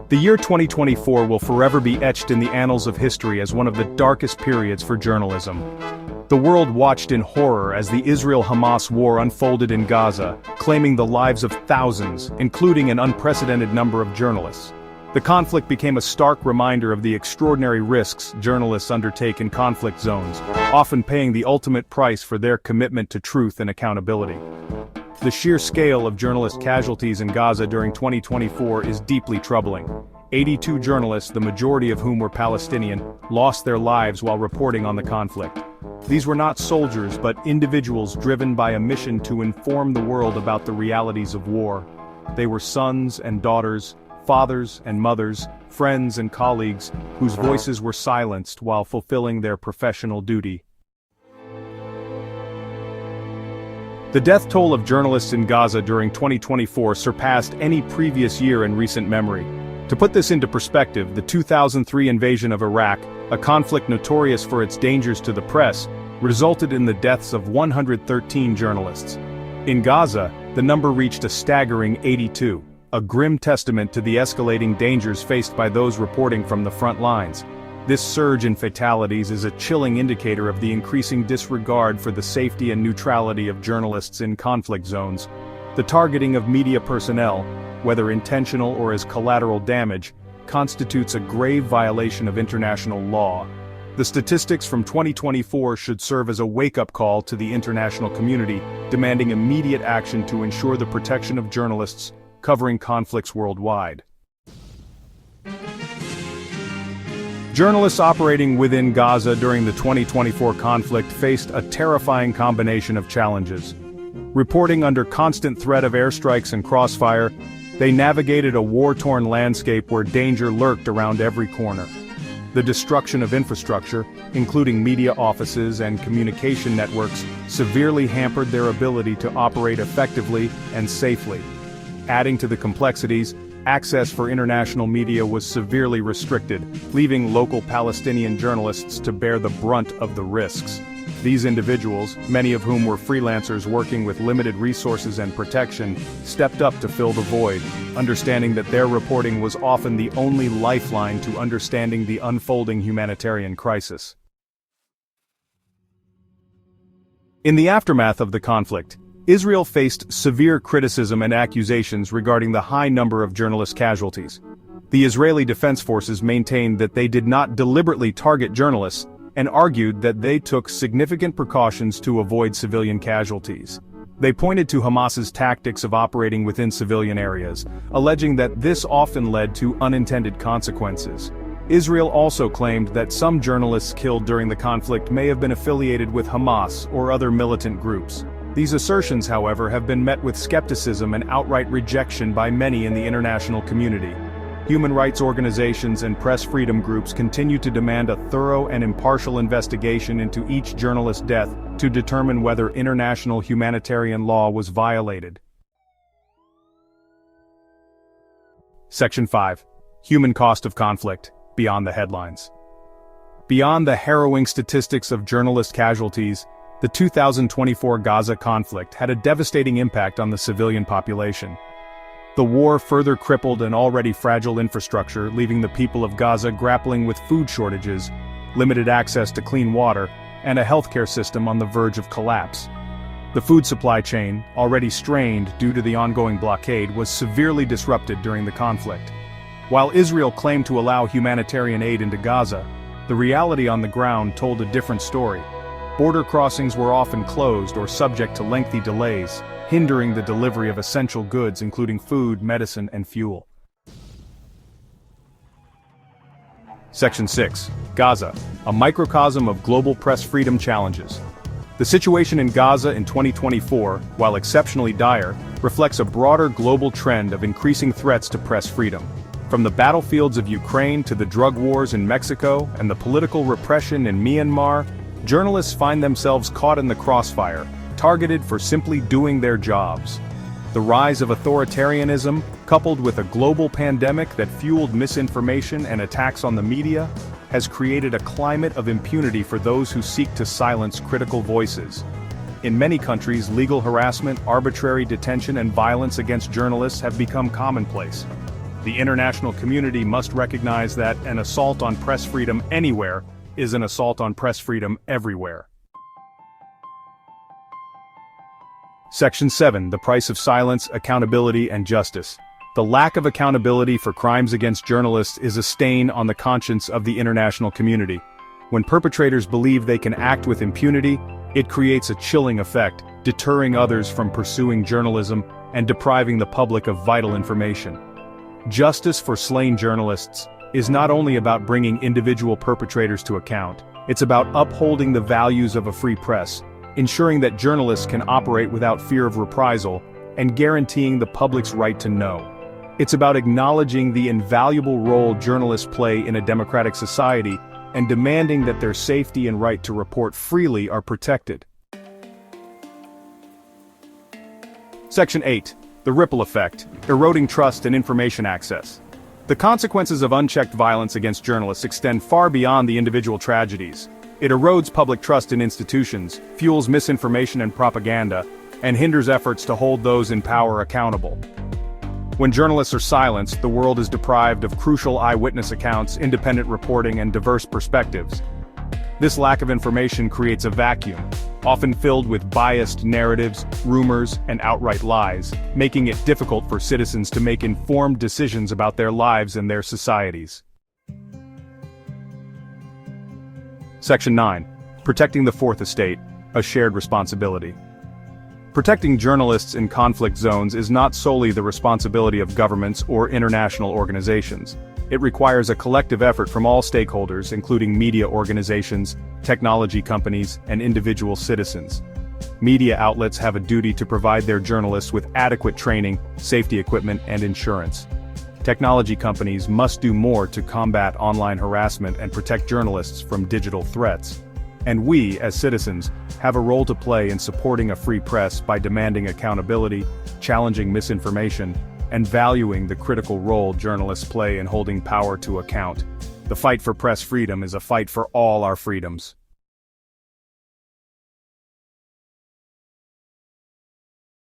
The year 2024 will forever be etched in the annals of history as one of the darkest periods for journalism. The world watched in horror as the Israel-Hamas war unfolded in Gaza, claiming the lives of thousands, including an unprecedented number of journalists. The conflict became a stark reminder of the extraordinary risks journalists undertake in conflict zones, often paying the ultimate price for their commitment to truth and accountability. The sheer scale of journalist casualties in Gaza during 2024 is deeply troubling. 82 journalists, the majority of whom were Palestinian, lost their lives while reporting on the conflict. These were not soldiers but individuals driven by a mission to inform the world about the realities of war. They were sons and daughters, fathers and mothers, friends and colleagues, whose voices were silenced while fulfilling their professional duty. The death toll of journalists in Gaza during 2024 surpassed any previous year in recent memory. To put this into perspective, the 2003 invasion of Iraq, a conflict notorious for its dangers to the press, resulted in the deaths of 113 journalists. In Gaza, the number reached a staggering 82, a grim testament to the escalating dangers faced by those reporting from the front lines. This surge in fatalities is a chilling indicator of the increasing disregard for the safety and neutrality of journalists in conflict zones. The targeting of media personnel, whether intentional or as collateral damage, constitutes a grave violation of international law. The statistics from 2024 should serve as a wake-up call to the international community, demanding immediate action to ensure the protection of journalists covering conflicts worldwide. Journalists operating within Gaza during the 2024 conflict faced a terrifying combination of challenges. Reporting under constant threat of airstrikes and crossfire, they navigated a war-torn landscape where danger lurked around every corner. The destruction of infrastructure, including media offices and communication networks, severely hampered their ability to operate effectively and safely. Adding to the complexities, access for international media was severely restricted, leaving local Palestinian journalists to bear the brunt of the risks. These individuals, many of whom were freelancers working with limited resources and protection, stepped up to fill the void, understanding that their reporting was often the only lifeline to understanding the unfolding humanitarian crisis. In the aftermath of the conflict, Israel faced severe criticism and accusations regarding the high number of journalist casualties. The Israeli Defense Forces maintained that they did not deliberately target journalists, and argued that they took significant precautions to avoid civilian casualties. They pointed to Hamas's tactics of operating within civilian areas, alleging that this often led to unintended consequences. Israel also claimed that some journalists killed during the conflict may have been affiliated with Hamas or other militant groups. These assertions, however, have been met with skepticism and outright rejection by many in the international community. Human rights organizations and press freedom groups continue to demand a thorough and impartial investigation into each journalist's death to determine whether international humanitarian law was violated. Section 5. Human cost of conflict, beyond the headlines. Beyond the harrowing statistics of journalist casualties, the 2024 Gaza conflict had a devastating impact on the civilian population. The war further crippled an already fragile infrastructure, leaving the people of Gaza grappling with food shortages, limited access to clean water, and a healthcare system on the verge of collapse. The food supply chain, already strained due to the ongoing blockade, was severely disrupted during the conflict. While Israel claimed to allow humanitarian aid into Gaza, the reality on the ground told a different story. Border crossings were often closed or subject to lengthy delays, hindering the delivery of essential goods including food, medicine, and fuel. Section 6. Gaza, a microcosm of global press freedom challenges. The situation in Gaza in 2024, while exceptionally dire, reflects a broader global trend of increasing threats to press freedom. From the battlefields of Ukraine to the drug wars in Mexico and the political repression in Myanmar, journalists find themselves caught in the crossfire, targeted for simply doing their jobs. The rise of authoritarianism, coupled with a global pandemic that fueled misinformation and attacks on the media, has created a climate of impunity for those who seek to silence critical voices. In many countries, legal harassment, arbitrary detention, and violence against journalists have become commonplace. The international community must recognize that an assault on press freedom anywhere is an assault on press freedom everywhere. Section 7. The price of silence, accountability, and justice. The lack of accountability for crimes against journalists is a stain on the conscience of the international community. When perpetrators believe they can act with impunity, it creates a chilling effect, deterring others from pursuing journalism and depriving the public of vital information. Justice for slain journalists is not only about bringing individual perpetrators to account, it's about upholding the values of a free press, ensuring that journalists can operate without fear of reprisal, and guaranteeing the public's right to know. It's about acknowledging the invaluable role journalists play in a democratic society and demanding that their safety and right to report freely are protected. Section 8. The ripple effect, eroding trust and information access. The consequences of unchecked violence against journalists extend far beyond the individual tragedies. It erodes public trust in institutions, fuels misinformation and propaganda, and hinders efforts to hold those in power accountable. When journalists are silenced, the world is deprived of crucial eyewitness accounts, independent reporting, and diverse perspectives. This lack of information creates a vacuum, often filled with biased narratives, rumors, and outright lies, making it difficult for citizens to make informed decisions about their lives and their societies. Section 9. Protecting the Fourth Estate, a shared responsibility. Protecting journalists in conflict zones is not solely the responsibility of governments or international organizations. It requires a collective effort from all stakeholders, including media organizations, technology companies, and individual citizens. Media outlets have a duty to provide their journalists with adequate training, safety equipment, and insurance. Technology companies must do more to combat online harassment and protect journalists from digital threats. And we, as citizens, have a role to play in supporting a free press by demanding accountability, challenging misinformation, and valuing the critical role journalists play in holding power to account. The fight for press freedom is a fight for all our freedoms.